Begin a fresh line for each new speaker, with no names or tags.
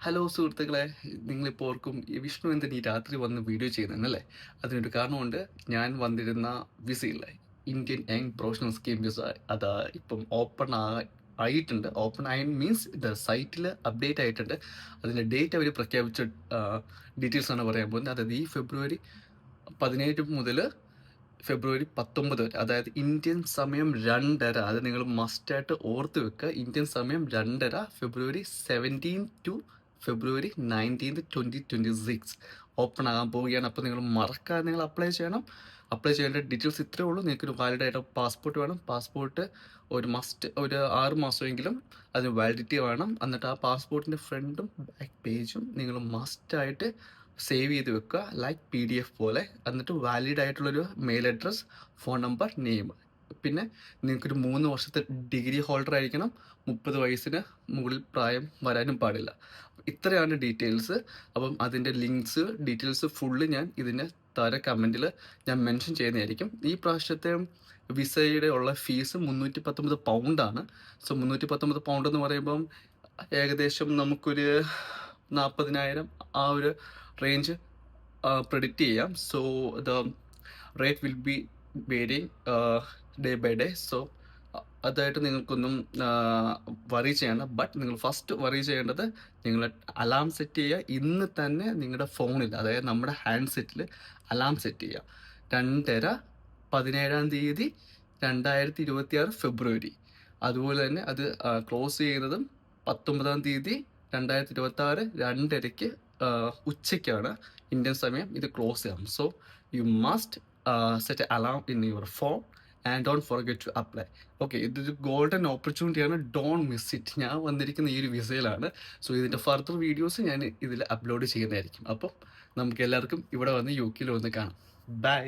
Hello സുഹൃത്തുക്കളെ, നിങ്ങളിപ്പോൾ ഓർക്കും ഈ വിഷ്ണു എന്തിന് ഈ രാത്രി വന്ന് വീഡിയോ ചെയ്യുന്നതെന്നല്ലേ? അതിനൊരു കാരണമുണ്ട്. ഞാൻ വന്നിരുന്ന വിസയില്ലേ, Indian young professional scheme visa, അതാ ഇപ്പം ആയിട്ടുണ്ട്. ഓപ്പൺ ആയി മീൻസ് ഇത് സൈറ്റിൽ അപ്ഡേറ്റ് ആയിട്ടുണ്ട്. അതിൻ്റെ ഡേറ്റ് അവർ പ്രഖ്യാപിച്ച ഡീറ്റെയിൽസ് ആണ് പറയാൻ പോകുന്നത്. അതായത് ഈ ഫെബ്രുവരി 17 മുതൽ ഫെബ്രുവരി 19 വരെ, അതായത് ഇന്ത്യൻ സമയം 2:30. അത് നിങ്ങൾ മസ്റ്റായിട്ട് ഓർത്ത് വെക്കുക. ഇന്ത്യൻ സമയം 2:30, ഫെബ്രുവരി 17 ടു ഫെബ്രുവരി 19, 2026 ഓപ്പൺ ആകാൻ പോവുകയാണ്. അപ്പോൾ നിങ്ങൾ മറക്കാതെ നിങ്ങൾ അപ്ലൈ ചെയ്യണം. അപ്ലൈ ചെയ്യേണ്ട ഡീറ്റെയിൽസ് ഇത്രയേ ഉള്ളൂ. നിങ്ങൾക്ക് വാലിഡ് ആയിട്ട് പാസ്പോർട്ട് വേണം. പാസ്പോർട്ട് ഒരു 6 മാസമെങ്കിലും അതിന് വാലിഡിറ്റി വേണം. എന്നിട്ട് ആ പാസ്പോർട്ടിൻ്റെ ഫ്രണ്ടും ബാക്ക് പേജും നിങ്ങൾ മസ്റ്റായിട്ട് സേവ് ചെയ്ത് വെക്കുക, ലൈക്ക് PDF പോലെ. എന്നിട്ട് വാലിഡ് ആയിട്ടുള്ളൊരു mail address, phone number, name. പിന്നെ നിങ്ങൾക്കൊരു 3 വർഷത്തെ ഡിഗ്രി ഹോൾഡർ ആയിരിക്കണം. 30 വയസ്സിന് മുകളിൽ പ്രായം വരാനും പാടില്ല. ഇത്രയാണ് ഡീറ്റെയിൽസ്. അപ്പം അതിൻ്റെ ലിങ്ക്സ്, ഡീറ്റെയിൽസ് ഫുള്ള് ഞാൻ ഇതിൻ്റെ താഴെ കമൻറ്റിൽ ഞാൻ മെൻഷൻ ചെയ്യുന്നതായിരിക്കും. ഈ പ്രാവശ്യത്തെ വിസയുടെ ഉള്ള ഫീസ് 319 പൗണ്ടാണ്. സോ 319 പൗണ്ട് എന്ന് പറയുമ്പം ഏകദേശം നമുക്കൊരു 40,000 ആ ഒരു റേഞ്ച് പ്രെഡിക്റ്റ് ചെയ്യാം. So the rate will be varying day by day. So അതായിട്ട് നിങ്ങൾക്കൊന്നും വറി ചെയ്യേണ്ട. ബട്ട് നിങ്ങൾ ഫസ്റ്റ് വറി ചെയ്യേണ്ടത്, നിങ്ങൾ അലാം സെറ്റ് ചെയ്യുക. ഇന്ന് തന്നെ നിങ്ങളുടെ ഫോണിൽ, അതായത് നമ്മുടെ ഹാൻഡ് സെറ്റിൽ അലാം സെറ്റ് ചെയ്യുക. 2:30 17-ാം തീയതി 2026 ഫെബ്രുവരി. അതുപോലെ തന്നെ അത് ക്ലോസ് ചെയ്യുന്നതും 19-ാം തീയതി 2026 2:30 ഉച്ചയ്ക്കാണ് ഇന്ത്യൻ സമയം ഇത് ക്ലോസ് ചെയ്യാം. So you must set alarm in your phone and don't forget to apply. Okay, ഇതൊരു ഗോൾഡൻ ഓപ്പർച്യൂണിറ്റിയാണ്. Don't miss it. ഞാൻ വന്നിരിക്കുന്ന ഈ ഒരു വിസയിലാണ്. സോ ഇതിൻ്റെ ഫർദർ വീഡിയോസ് ഞാൻ ഇതിൽ അപ്ലോഡ് ചെയ്യുന്നതായിരിക്കും. അപ്പം നമുക്ക് എല്ലാവർക്കും ഇവിടെ വന്ന് UK വന്ന് കാണാം. ബൈ.